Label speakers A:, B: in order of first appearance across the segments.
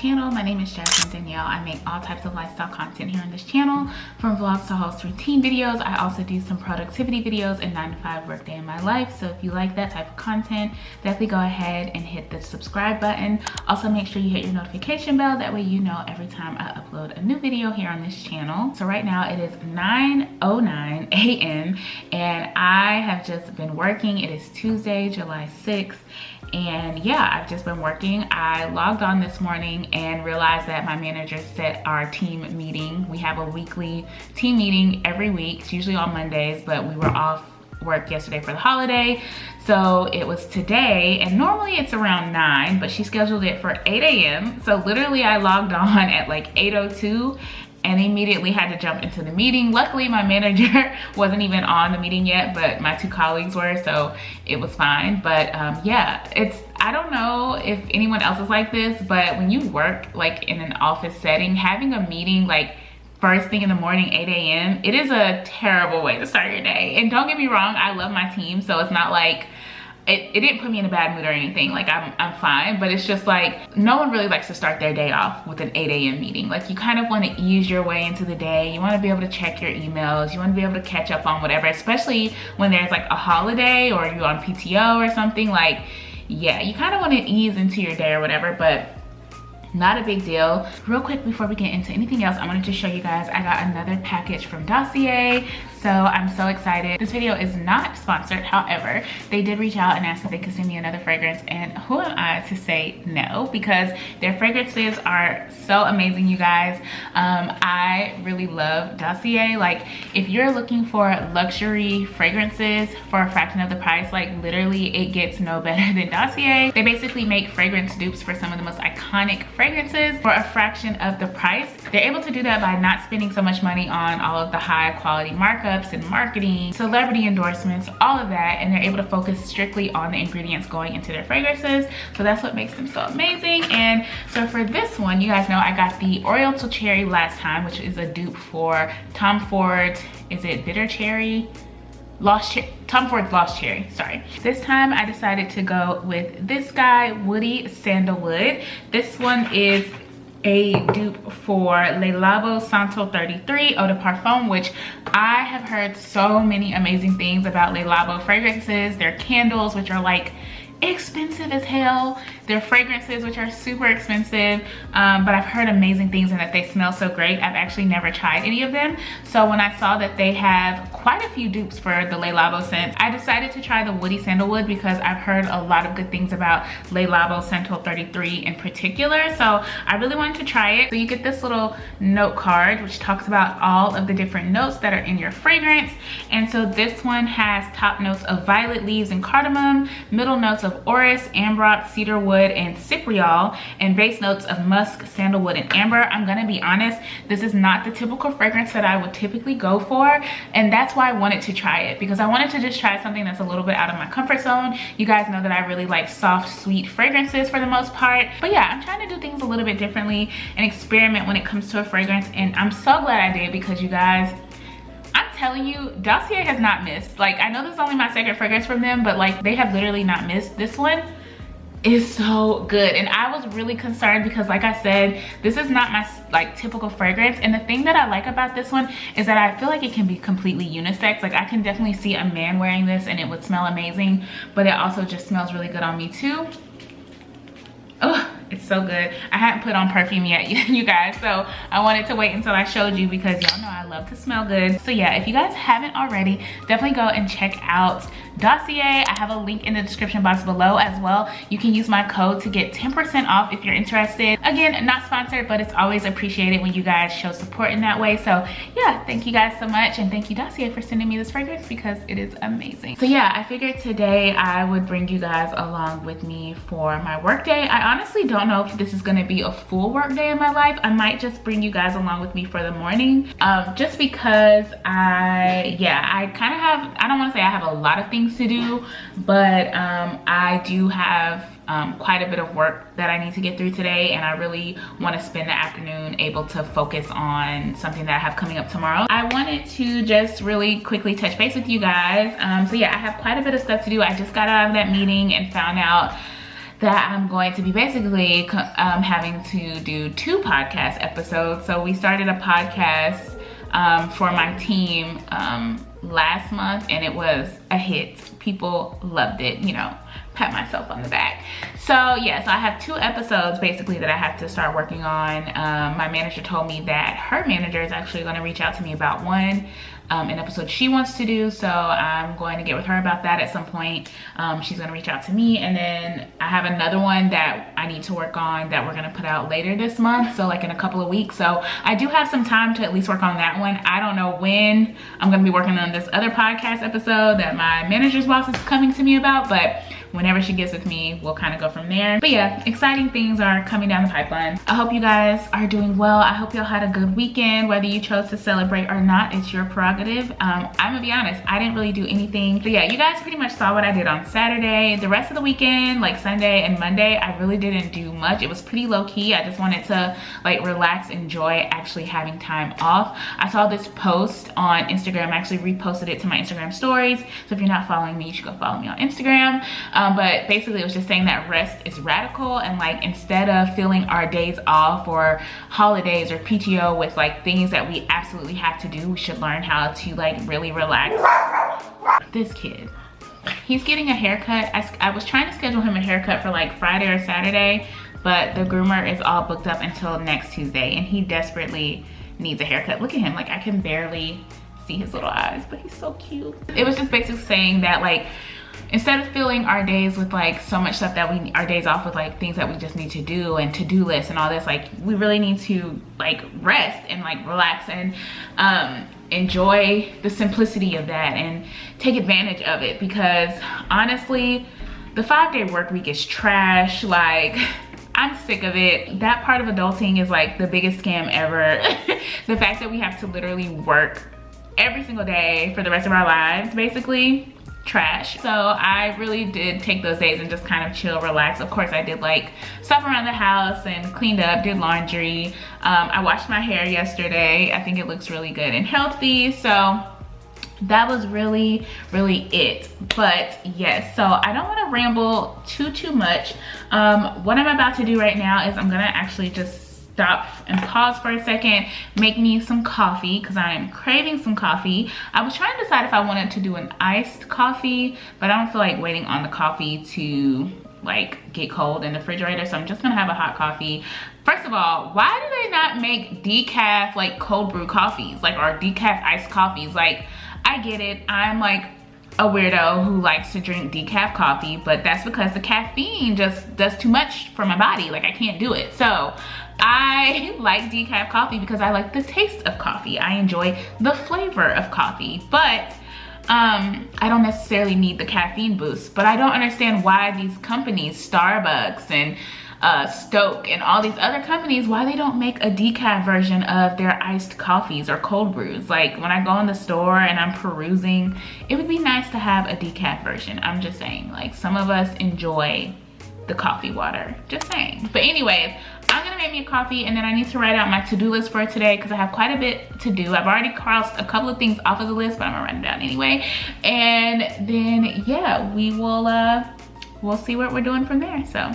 A: channel. My name is Jasmine Danielle. I make all types of lifestyle content here on this channel, from vlogs to hauls to routine videos. I also do some productivity videos and 9-to-5 workday in my life. So if you like that type of content, definitely go ahead and hit the subscribe button. Also make sure you hit your notification bell. That way you know every time I upload a new video here on this channel. So right now it is 9:09 a.m. and I have just been working. It is Tuesday, July 6th. And yeah, I've just been working. I logged on this morning and realized that my manager set our team meeting. We have a weekly team meeting every week. It's usually on Mondays, but we were off work yesterday for the holiday. So it was today, and normally it's around 9, but she scheduled it for 8 a.m. So literally I logged on at like 8:02 and immediately had to jump into the meeting. Luckily, my manager wasn't even on the meeting yet, but my 2 colleagues were, so it was fine. But yeah, I don't know if anyone else is like this, but when you work like in an office setting, having a meeting like first thing in the morning, 8 a.m., it is a terrible way to start your day. And don't get me wrong, I love my team, so it's not like, it didn't put me in a bad mood or anything. Like I'm fine, but it's just like no one really likes to start their day off with an 8 a.m. meeting. Like you kind of want to ease your way into the day. You want to be able to check your emails. You want to be able to catch up on whatever, especially when there's like a holiday or you're on PTO or something. Like, yeah, you kind of want to ease into your day or whatever, but not a big deal. Real quick before we get into anything else, I wanted to show you guys I got another package from Dossier. So I'm so excited. This video is not sponsored. However, they did reach out and ask if they could send me another fragrance, and who am I to say no, because their fragrances are so amazing, you guys. I really love Dossier. Like if you're looking for luxury fragrances for a fraction of the price, like literally it gets no better than Dossier. They basically make fragrance dupes for some of the most iconic fragrances for a fraction of the price. They're able to do that by not spending so much money on all of the high quality markups and marketing, celebrity endorsements, all of that, and they're able to focus strictly on the ingredients going into their fragrances. So that's what makes them so amazing. And so for this one, you guys know I got the Oriental Cherry last time, which is a dupe for Tom Ford, is it Bitter Cherry? Tom Ford's Lost Cherry, sorry. This time I decided to go with this guy, Woody Sandalwood. This one is a dupe for Le Labo Santo 33 Eau de Parfum, which I have heard so many amazing things about Le Labo fragrances. Their candles, which are like expensive as hell, their fragrances, which are super expensive, but I've heard amazing things and that they smell so great. I've actually never tried any of them, so when I saw that they have quite a few dupes for the Le Labo scent, I decided to try the Woody Sandalwood because I've heard a lot of good things about Le Labo Santo 33 in particular, so I really wanted to try it. So you get this little note card which talks about all of the different notes that are in your fragrance, and so this one has top notes of violet leaves and cardamom, middle notes of orris, ambrox, cedarwood, and cypriol, and base notes of musk, sandalwood, and amber. I'm gonna be honest, this is not the typical fragrance that I would typically go for, and that's why I wanted to try it, because I wanted to just try something that's a little bit out of my comfort zone. You guys know that I really like soft, sweet fragrances for the most part, but yeah, I'm trying to do things a little bit differently and experiment when it comes to a fragrance, and I'm so glad I did, because you guys, I'm telling you, Dossier has not missed. Like, I know this is only my second fragrance from them, but like they have literally not missed. This one is so good, and I was really concerned because, like I said, this is not my like typical fragrance, and the thing that I like about this one is that I feel like it can be completely unisex. Like I can definitely see a man wearing this and it would smell amazing, but it also just smells really good on me too. Oh, it's so good. I hadn't put on perfume yet, you guys, so I wanted to wait until I showed you because y'all know I love to smell good. So yeah, if you guys haven't already, definitely go and check out Dossier. I have a link in the description box below as well. You can use my code to get 10% off if you're interested. Again, not sponsored, but it's always appreciated when you guys show support in that way. So yeah, thank you guys so much, and thank you Dossier for sending me this fragrance because it is amazing. So yeah, I figured today I would bring you guys along with me for my work day. I honestly don't know if this is going to be a full work day in my life. I might just bring you guys along with me for the morning, just because I kind of have, I don't want to say I have a lot of things to do, but I do have quite a bit of work that I need to get through today, and I really want to spend the afternoon able to focus on something that I have coming up tomorrow. I wanted to just really quickly touch base with you guys. So yeah, I have quite a bit of stuff to do. I just got out of that meeting and found out that I'm going to be basically having to do 2 podcast episodes. So we started a podcast for my team last month, and it was a hit. People loved it, you know, pat myself on the back. So yeah, so I have 2 episodes basically that I have to start working on. My manager told me that her manager is actually going to reach out to me about an episode she wants to do, so I'm going to get with her about that at some point. She's going to reach out to me, and then I have another one that I need to work on that we're going to put out later this month, so like in a couple of weeks. So I do have some time to at least work on that one. I don't know when I'm going to be working on this other podcast episode that my manager's boss is coming to me about, but whenever she gets with me, we'll kind of go from there. But yeah, exciting things are coming down the pipeline. I hope you guys are doing well. I hope y'all had a good weekend. Whether you chose to celebrate or not, it's your prerogative. I'm gonna be honest, I didn't really do anything. But yeah, you guys pretty much saw what I did on Saturday. The rest of the weekend, like Sunday and Monday, I really didn't do much. It was pretty low key. I just wanted to like relax, enjoy actually having time off. I saw this post on Instagram. I actually reposted it to my Instagram stories. So if you're not following me, you should go follow me on Instagram. But basically it was just saying that rest is radical, and like instead of filling our days off or holidays or PTO with like things that we absolutely have to do, we should learn how to like really relax. This kid, he's getting a haircut. I was trying to schedule him a haircut for like Friday or Saturday, but the groomer is all booked up until next Tuesday, and he desperately needs a haircut. Look at him, like I can barely see his little eyes, but he's so cute. It was just basically saying that like instead of filling our days with like so much stuff that our days off with like things that we just need to do and to-do lists and all this, like we really need to like rest and like relax and enjoy the simplicity of that and take advantage of it, because honestly the 5-day work week is trash. Like I'm sick of it. That part of adulting is like the biggest scam ever. The fact that we have to literally work every single day for the rest of our lives, basically, trash. So I really did take those days and just kind of chill, relax. Of course I did like stuff around the house and cleaned up, did laundry. I washed my hair yesterday. I think it looks really good and healthy. So that was really it. But yes, so I don't want to ramble too much. What I'm about to do right now is I'm gonna actually just stop and pause for a second, make me some coffee because I am craving some coffee. I was trying to decide if I wanted to do an iced coffee, but I don't feel like waiting on the coffee to like get cold in the refrigerator, so I'm just gonna have a hot coffee. First of all, why do they not make decaf like cold brew coffees, like, or decaf iced coffees? Like, I get it, I'm like a weirdo who likes to drink decaf coffee, but that's because the caffeine just does too much for my body. Like I can't do it. So I like decaf coffee because I like the taste of coffee. I enjoy the flavor of coffee, but I don't necessarily need the caffeine boost. But I don't understand why these companies, Starbucks and Stoke and all these other companies, why they don't make a decaf version of their iced coffees or cold brews. Like when I go in the store and I'm perusing, it would be nice to have a decaf version. I'm just saying, like some of us enjoy the coffee water, just saying. But anyways, I'm gonna make me a coffee and then I need to write out my to-do list for today because I have quite a bit to do. I've already crossed a couple of things off of the list, but I'm gonna write it down anyway. And then yeah, we'll see what we're doing from there. So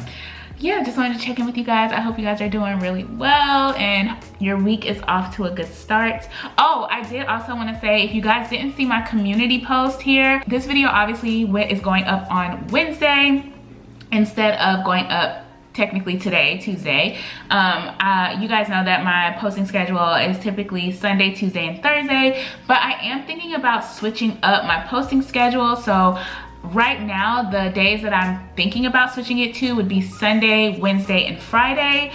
A: yeah, just wanted to check in with you guys. I hope you guys are doing really well and your week is off to a good start. Oh, I did also want to say, if you guys didn't see my community post here, this video obviously is going up on Wednesday instead of going up technically today, Tuesday. You guys know that my posting schedule is typically Sunday, Tuesday, and Thursday, but I am thinking about switching up my posting schedule. So right now, the days that I'm thinking about switching it to would be Sunday, Wednesday, and Friday.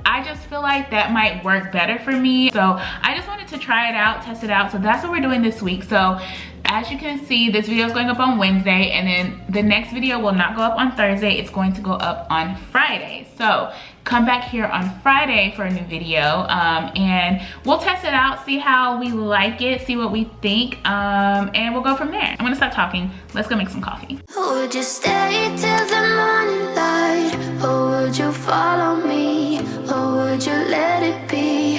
A: I just feel like that might work better for me. So I just wanted to try it out, test it out. So that's what we're doing this week. So as you can see, this video is going up on Wednesday, and then the next video will not go up on Thursday. It's going to go up on Friday. So come back here on Friday for a new video, and we'll test it out, see how we like it, see what we think, and we'll go from there. I'm gonna stop talking. Let's go make some coffee.
B: Would you stay till the morning light, or would you follow me, or would you let it be?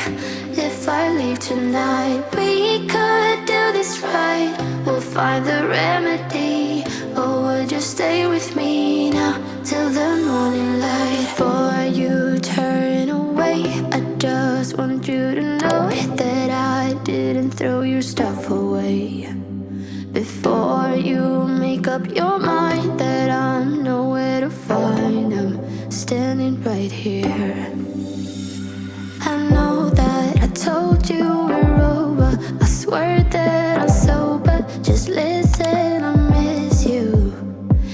B: If I leave tonight, we could do this right. We'll find the remedy, or would you stay with me now? till the morning light. Before you turn away, I just want you to know that I didn't throw your stuff away. Before you make up your mind that I'm nowhere to find, I'm standing right here. I know that I told you we're over, I swear that I'm sober, just listen, I miss you.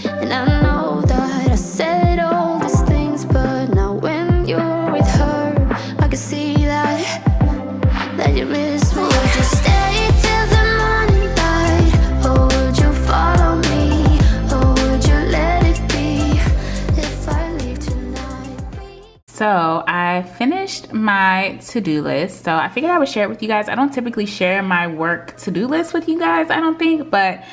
B: And I know that I said all these things, but now when you're with her, I can see that you miss me. Would you stay till the morning light, or would you follow me, or would you let it be if I leave tonight?
A: So I finished my to-do list, so I figured I would share it with you guys. I don't typically share my work to-do list with you guys, I don't think, but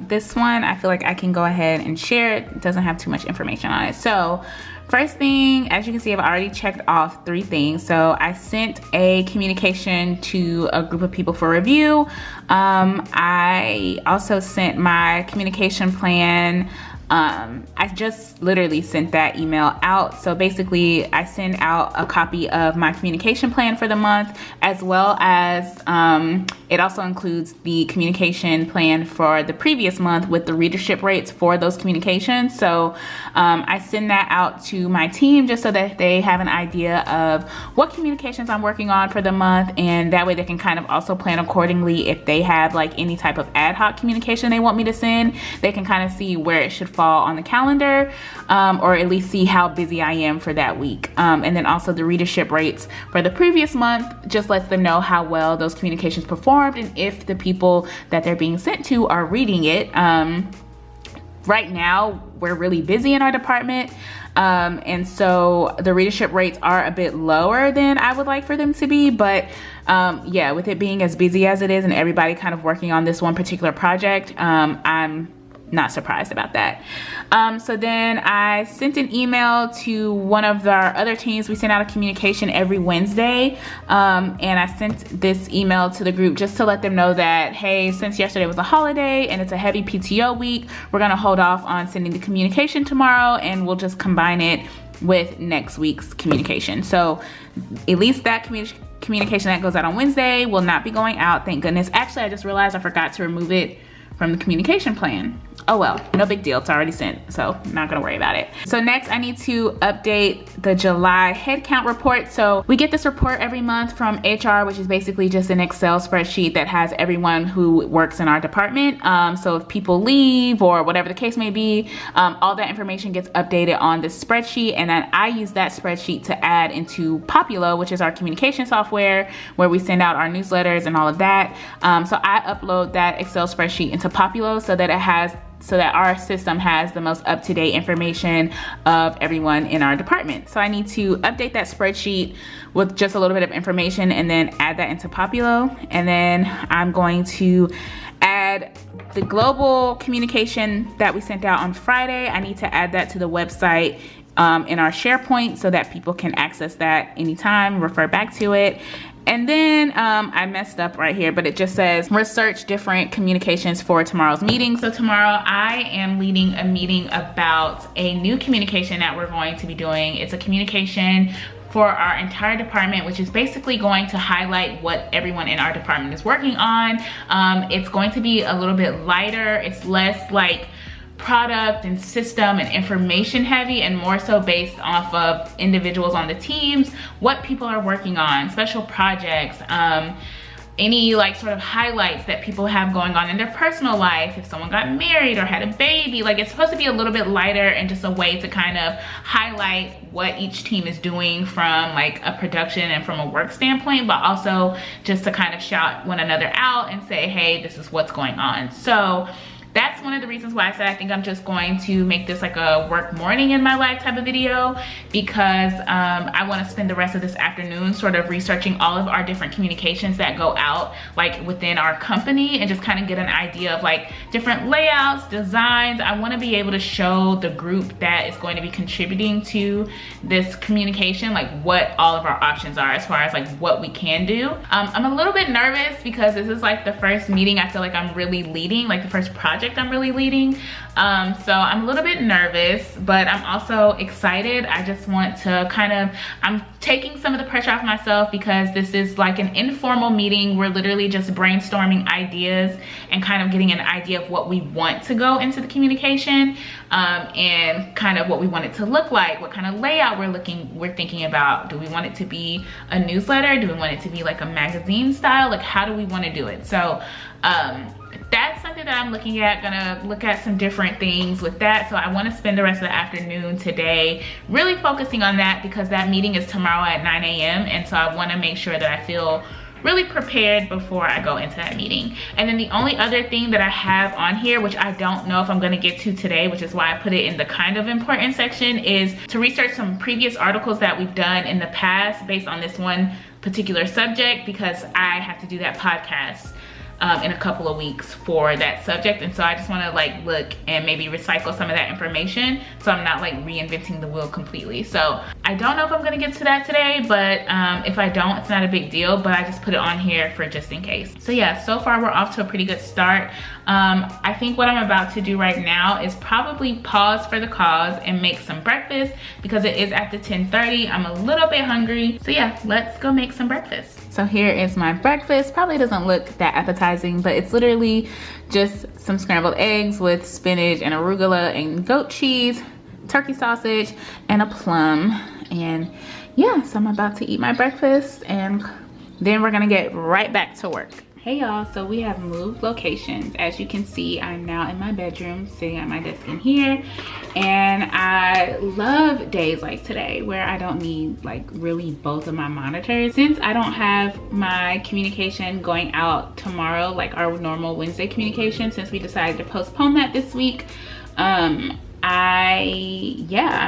A: this one I feel like I can go ahead and share it. It doesn't have too much information on it. So first thing, as you can see, I've already checked off 3 things. So I sent a communication to a group of people for review. I also sent my communication plan. I just literally sent that email out. So basically I send out a copy of my communication plan for the month, as well as it also includes the communication plan for the previous month with the readership rates for those communications. So I send that out to my team just so that they have an idea of what communications I'm working on for the month, and that way they can kind of also plan accordingly. If they have like any type of ad hoc communication they want me to send, they can kind of see where it should fall on the calendar, or at least see how busy I am for that week. And then also the readership rates for the previous month just lets them know how well those communications performed and if the people that they're being sent to are reading it. Right now we're really busy in our department, and so the readership rates are a bit lower than I would like for them to be, but yeah, with it being as busy as it is and everybody kind of working on this one particular project, I'm not surprised about that. So then I sent an email to one of our other teams. We send out a communication every Wednesday, and I sent this email to the group just to let them know that, hey, since yesterday was a holiday and it's a heavy PTO week, we're gonna hold off on sending the communication tomorrow, and we'll just combine it with next week's communication. So at least that communication that goes out on Wednesday will not be going out, thank goodness. Actually, I just realized I forgot to remove it from the communication plan. Oh well, no big deal, it's already sent, so I'm not gonna worry about it. So next I need to update the July headcount report. So we get this report every month from HR, which is basically just an Excel spreadsheet that has everyone who works in our department. So if people leave or whatever the case may be, all that information gets updated on this spreadsheet, and then I use that spreadsheet to add into Populo, which is our communication software where we send out our newsletters and all of that. So I upload that Excel spreadsheet into Populo so that our system has the most up-to-date information of everyone in our department. So I need to update that spreadsheet with just a little bit of information and then add that into Populo. And then I'm going to add the global communication that we sent out on Friday. I need to add that to the website in our SharePoint so that people can access that anytime, refer back to it. And then I messed up right here, but it just says research different communications for tomorrow's meeting. So tomorrow I am leading a meeting about a new communication that we're going to be doing. It's a communication for our entire department, which is basically going to highlight what everyone in our department is working on. It's going to be a little bit lighter. It's less like product and system and information heavy, and more so based off of individuals on the teams, what people are working on, special projects, any like sort of highlights that people have going on in their personal life, if someone got married or had a baby. Like, it's supposed to be a little bit lighter and just a way to kind of highlight what each team is doing from like a production and from a work standpoint, but also just to kind of shout one another out and say, hey, this is what's going on. So that's one of the reasons why I said I think I'm just going to make this like a work morning in my life type of video, because I want to spend the rest of this afternoon sort of researching all of our different communications that go out like within our company, and just kind of get an idea of like different layouts, designs. I want to be able to show the group that is going to be contributing to this communication like what all of our options are as far as like what we can do. I'm a little bit nervous because this is like the first meeting I feel like I'm really leading, like the first project project I'm really leading. So I'm a little bit nervous, but I'm also excited. I just want to I'm taking some of the pressure off myself because this is like an informal meeting. We're literally just brainstorming ideas and kind of getting an idea of what we want to go into the communication, and kind of what we want it to look like, what kind of layout we're thinking about. Do we want it to be a newsletter? Do we want it to be like a magazine style? Like, how do we want to do it? So that's something that I'm looking at. Gonna look at some different things with that. So I want to spend the rest of the afternoon today really focusing on that, because that meeting is tomorrow at 9 a.m. and so I want to make sure that I feel really prepared before I go into that meeting. And then the only other thing that I have on here, which I don't know if I'm going to get to today, which is why I put it in the kind of important section, is to research some previous articles that we've done in the past based on this one particular subject, because I have to do that podcast in a couple of weeks for that subject. And so I just want to like look and maybe recycle some of that information, so I'm not like reinventing the wheel completely. So I don't know if I'm going to get to that today, but if I don't, it's not a big deal, but I just put it on here for just in case. So yeah, so far we're off to a pretty good start. I think what I'm about to do right now is probably pause for the cause and make some breakfast, because it is after 10:30. I'm a little bit hungry. So yeah, let's go make some breakfast. So here is my breakfast. Probably doesn't look that appetizing, but it's literally just some scrambled eggs with spinach and arugula and goat cheese, turkey sausage, and a plum. And yeah, so I'm about to eat my breakfast and then we're gonna get right back to work. Hey y'all, so we have moved locations. As you can see, I'm now in my bedroom, sitting at my desk in here. And I love days like today where I don't need like really both of my monitors. Since I don't have my communication going out tomorrow, like our normal Wednesday communication, since we decided to postpone that this week, I'm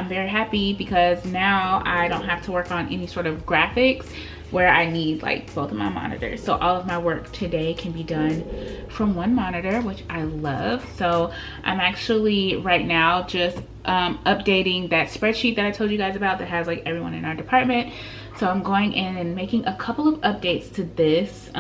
A: very happy, because now I don't have to work on any sort of graphics where I need like both of my monitors. So all of my work today can be done from one monitor, which I love. So I'm actually right now just updating that spreadsheet that I told you guys about that has like everyone in our department. So I'm going in and making a couple of updates to this.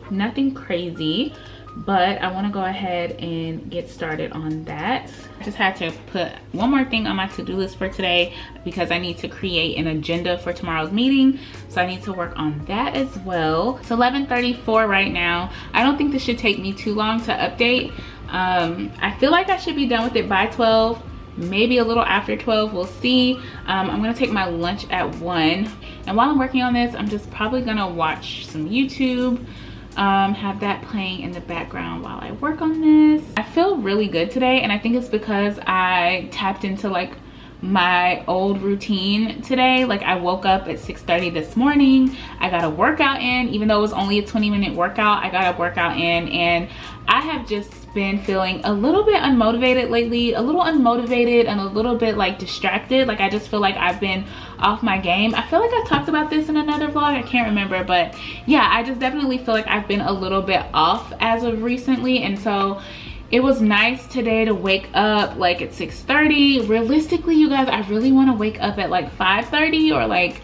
A: Nothing crazy, but I want to go ahead and get started on that. I just had to put one more thing on my to-do list for today, because I need to create an agenda for tomorrow's meeting. So I need to work on that as well. It's 11:34 right now. I don't think this should take me too long to update. I feel like I should be done with it by 12, maybe a little after 12, we'll see. I'm gonna take my lunch at 1. And while I'm working on this, I'm just probably gonna watch some YouTube, have that playing in the background while I work on this. I feel really good today, and I think it's because I tapped into like my old routine today. Like I woke up at 6:30 this morning. I got a workout in, even though it was only a 20-minute workout. I got a workout in, and I have just been feeling a little bit unmotivated lately, a little unmotivated and a little bit like distracted. Like I just feel like I've been off my game. I feel like I talked about this in another vlog, I can't remember, but yeah, I just definitely feel like I've been a little bit off as of recently. And so it was nice today to wake up like at 6:30. Realistically, you guys, I really want to wake up at like 5:30 or like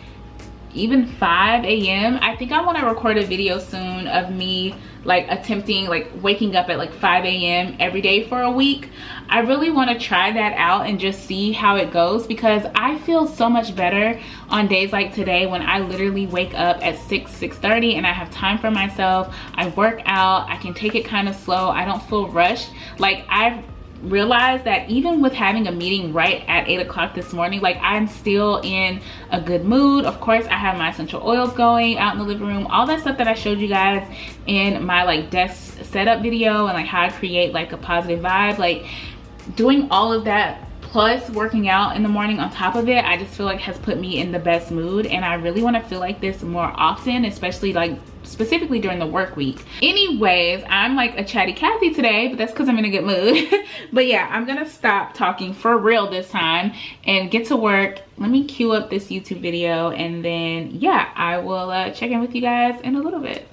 A: even 5 a.m. I think I want to record a video soon of me like attempting like waking up at like 5 a.m. every day for a week. I really want to try that out and just see how it goes, because I feel so much better on days like today when I literally wake up at 6:30 and I have time for myself. I work out, I can take it kind of slow, I don't feel rushed. Like I've realized that even with having a meeting right at 8 o'clock this morning, like I'm still in a good mood. Of course, I have my essential oils going out in the living room, all that stuff that I showed you guys in my like desk setup video, and like how I create like a positive vibe. Like doing all of that plus working out in the morning on top of it, I just feel like has put me in the best mood, and I really want to feel like this more often, especially like specifically during the work week. Anyways, I'm like a chatty Cathy today, but that's because I'm in a good mood. But yeah, I'm gonna stop talking for real this time and get to work. Let me queue up this YouTube video, and then yeah, I will check in with you guys in a little bit.